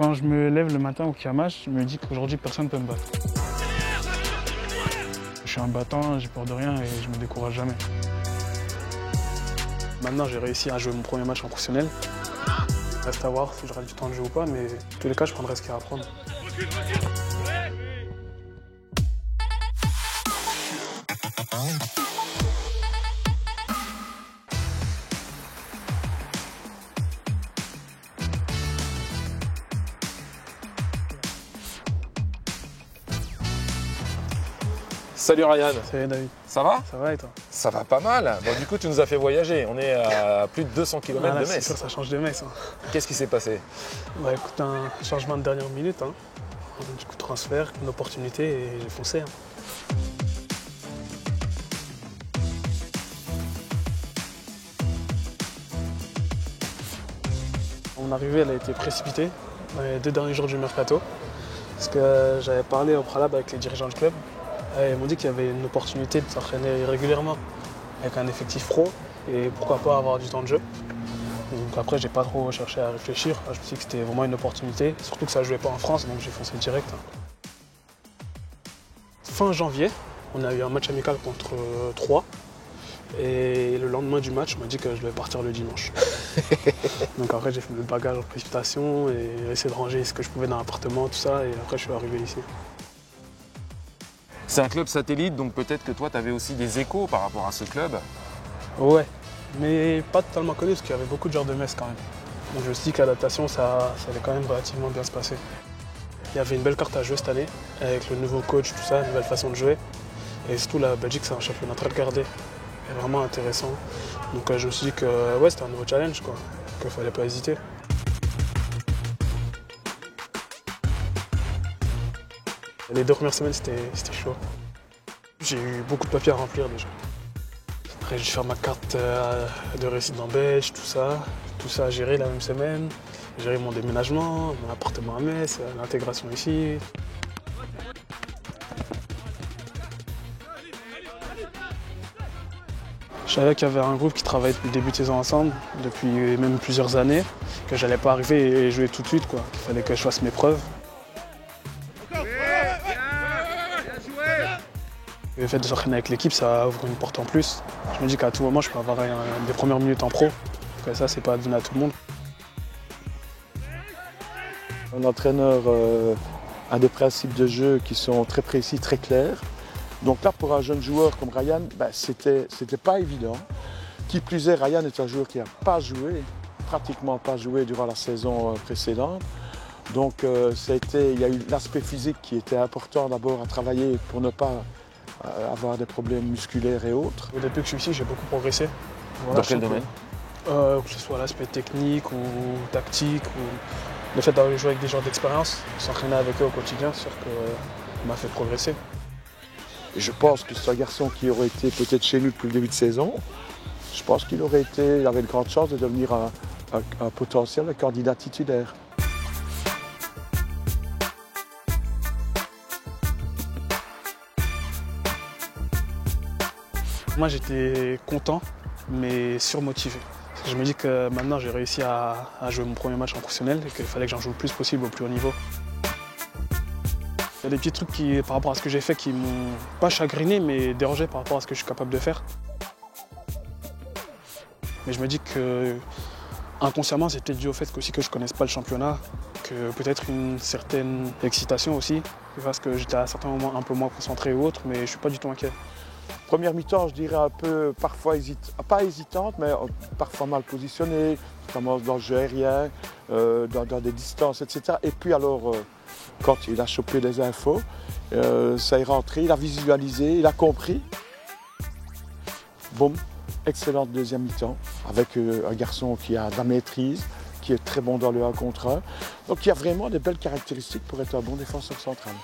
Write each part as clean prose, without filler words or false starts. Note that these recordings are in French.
Quand je me lève le matin au Kiamash, je me dis qu'aujourd'hui personne ne peut me battre. Je suis un battant, j'ai peur de rien et je me décourage jamais. Maintenant j'ai réussi à jouer mon premier match en professionnel. Reste à voir si j'aurai du temps de jeu ou pas, mais en tous les cas je prendrai ce qu'il y a à prendre. Salut Ryan. Salut David. Ça va? Ça va et toi? Ça va pas mal. Bon, du coup, tu nous as fait voyager. On est à plus de 200 km de Metz. C'est sûr, ça change de Metz. Qu'est-ce qui s'est passé? Bah écoute, un changement de dernière minute. Du coup, transfert, une opportunité et j'ai foncé. Mon arrivée, elle a été précipitée dans les 2 derniers jours du mercato. Parce que j'avais parlé au préalable avec les dirigeants du club. Ils m'ont dit qu'il y avait une opportunité de s'entraîner régulièrement avec un effectif pro et pourquoi pas avoir du temps de jeu. Donc après, j'ai pas trop cherché à réfléchir. Je me suis dit que c'était vraiment une opportunité, surtout que ça ne jouait pas en France, donc j'ai foncé direct. Fin janvier, on a eu un match amical contre 3 et le lendemain du match, on m'a dit que je devais partir le dimanche. Donc après, j'ai fait le bagage en précipitation et essayé de ranger ce que je pouvais dans l'appartement, tout ça, et après je suis arrivé ici. C'est un club satellite, donc peut-être que toi, tu avais aussi des échos par rapport à ce club. Ouais, mais pas totalement connu parce qu'il y avait beaucoup de joueurs de Metz quand même. Donc je me suis dit que l'adaptation, ça allait quand même relativement bien se passer. Il y avait une belle carte à jouer cette année, avec le nouveau coach, tout ça, une nouvelle façon de jouer. Et surtout, la Belgique, c'est un championnat très regardé et vraiment intéressant. Donc je me suis dit que ouais, c'était un nouveau challenge, quoi, qu'il ne fallait pas hésiter. Les 2 premières semaines, c'était chaud. J'ai eu beaucoup de papiers à remplir déjà. Après, j'ai dû faire ma carte de résident belge, tout ça à gérer la même semaine. J'ai géré mon déménagement, mon appartement à Metz, l'intégration ici. Je savais qu'il y avait un groupe qui travaillait depuis le début de saison ensemble, depuis même plusieurs années, que j'allais pas arriver et jouer tout de suite, quoi. Il fallait que je fasse mes preuves. Le fait de s'entraîner avec l'équipe, ça ouvre une porte en plus. Je me dis qu'à tout moment, je peux avoir des premières minutes en pro. Donc ça, c'est pas donné à tout le monde. Un entraîneur a des principes de jeu qui sont très précis, très clairs. Donc là, pour un jeune joueur comme Ryan, c'était pas évident. Qui plus est, Ryan est un joueur qui n'a pas joué, pratiquement pas joué durant la saison précédente. Donc il y a eu l'aspect physique qui était important d'abord à travailler pour ne pas avoir des problèmes musculaires et autres. Depuis que je suis ici, j'ai beaucoup progressé. Voilà, dans quel domaine? Que ce soit l'aspect technique ou tactique, ou le fait d'avoir joué avec des joueurs d'expérience, s'entraîner avec eux au quotidien, c'est sûr que ça m'a fait progresser. Et je pense que c'est un garçon qui aurait été peut-être chez nous depuis le début de saison. Je pense qu'il avait de grandes chances de devenir un potentiel candidat titulaire. Moi, j'étais content, mais surmotivé. Je me dis que maintenant, j'ai réussi à jouer mon premier match en professionnel et qu'il fallait que j'en joue le plus possible au plus haut niveau. Il y a des petits trucs par rapport à ce que j'ai fait qui m'ont pas chagriné, mais dérangé par rapport à ce que je suis capable de faire. Mais je me dis que inconsciemment, c'est peut-être dû au fait aussi que je ne connaisse pas le championnat, que peut-être une certaine excitation aussi, parce que j'étais à certains moments un peu moins concentré ou autre, mais je ne suis pas du tout inquiet. Première mi-temps, je dirais un peu, parfois pas hésitante, mais parfois mal positionnée, notamment dans le jeu aérien, dans des distances, etc. Et puis alors, quand il a chopé les infos, ça est rentré, il a visualisé, il a compris. Boum, excellente deuxième mi-temps, avec un garçon qui a de la maîtrise, qui est très bon dans le 1 contre 1. Donc il y a vraiment des belles caractéristiques pour être un bon défenseur central.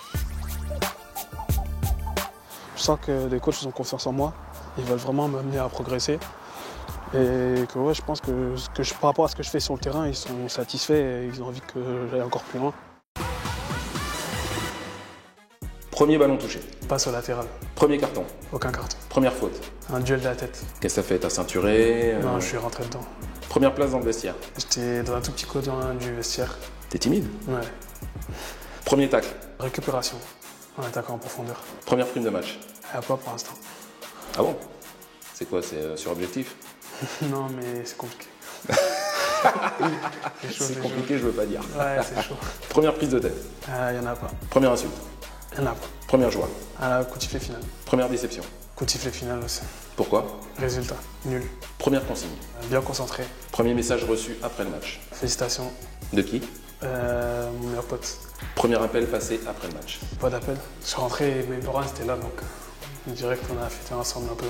Je sens que les coachs ont confiance en moi, ils veulent vraiment m'amener à progresser. Et que ouais, je pense que, par rapport à ce que je fais sur le terrain, ils sont satisfaits et ils ont envie que j'aille encore plus loin. Premier ballon touché. Passe au latéral. Premier carton. Aucun carton. Première faute. Un duel de la tête. Qu'est-ce que ça fait? T'as ceinturé? Non, je suis rentré dedans. Première place dans le vestiaire. J'étais dans un tout petit coin du vestiaire. T'es timide? Ouais. Premier tacle. Récupération. En attaquant en profondeur. Première prime de match. Pas pour l'instant. Ah bon? C'est quoi? C'est sur objectif? Non, mais c'est compliqué. C'est compliqué, je veux pas dire. Ouais, c'est chaud. Première prise de tête. Il y en a pas. Première insulte. Il y en a pas. Première joie. Coup de sifflet final. Première déception. Coup de sifflet final aussi. Pourquoi? Résultat, nul. Première consigne. Bien concentré. Premier message reçu après le match. Félicitations. De qui? Mon meilleur pote. Premier appel passé après le match. Pas d'appel. Je suis rentré et mes parents étaient là, donc on dirait qu'on a fêté ensemble un peu.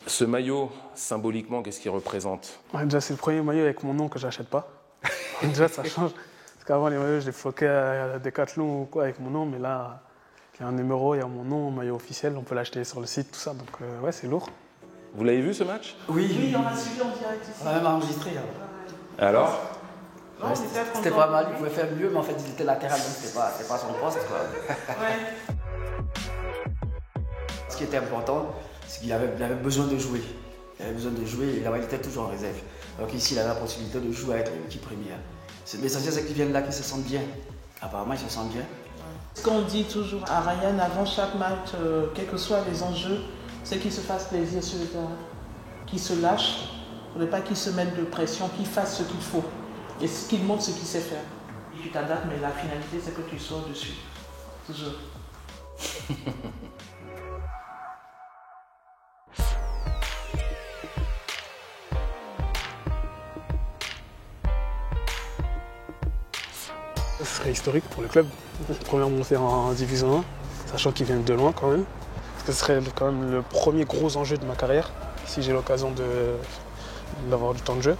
Ce maillot, symboliquement, qu'est-ce qu'il représente? Ouais, déjà, c'est le premier maillot avec mon nom que j'achète pas. Déjà, ça change. Parce qu'avant, les maillots, je les floquais à Decathlon ou quoi avec mon nom, mais là, il y a un numéro, il y a mon nom, maillot officiel, on peut l'acheter sur le site, tout ça. Donc, ouais, c'est lourd. Vous l'avez vu ce match? Oui, on a suivi en direct ici. On a même enregistré. Alors? Ouais, c'était pas mal, il pouvait faire mieux, mais en fait, il était latéral, donc c'était pas son poste. Quoi. Ouais. Ce qui était important, c'est qu'il avait besoin de jouer. Il avait besoin de jouer et là, il était toujours en réserve. Donc ici, il avait la possibilité de jouer avec l'équipe première. L'essentiel, c'est qu'ils viennent là, qu'ils se sentent bien. Apparemment, ils se sentent bien. Ce qu'on dit toujours à Ryan avant chaque match, quels que soient les enjeux, c'est qu'il se fasse plaisir sur le terrain, qu'il se lâche, il ne faudrait pas qu'il se mette de pression, qu'il fasse ce qu'il faut et qu'il montre ce qu'il sait faire. Tu t'adaptes, mais la finalité, c'est que tu sors dessus. Toujours. Ce serait historique pour le club. Première montée en Division 1, sachant qu'ils viennent de loin quand même. Parce que ce serait quand même le premier gros enjeu de ma carrière, si j'ai l'occasion d'avoir du temps de jeu.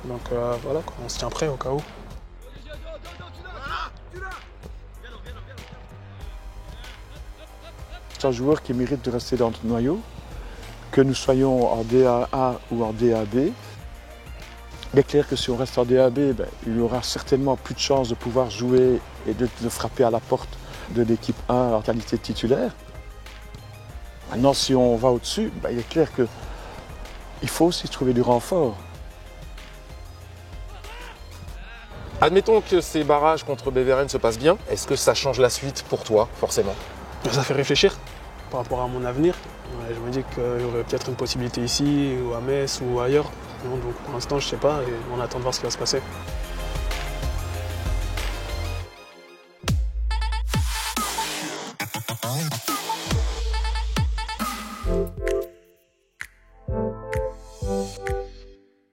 Donc voilà, on se tient prêt au cas où. C'est un joueur qui mérite de rester dans notre noyau, que nous soyons en DA1 ou en DAB. Il est clair que si on reste en DAB, il aura certainement plus de chances de pouvoir jouer et de frapper à la porte de l'équipe 1 en qualité de titulaire. Maintenant, si on va au-dessus, il est clair qu'il faut aussi trouver du renfort. Admettons que ces barrages contre Beveren se passent bien. Est-ce que ça change la suite pour toi, forcément? Ça fait réfléchir par rapport à mon avenir. Je me dis qu'il y aurait peut-être une possibilité ici, ou à Metz, ou ailleurs. Donc pour l'instant, je ne sais pas et on attend de voir ce qui va se passer.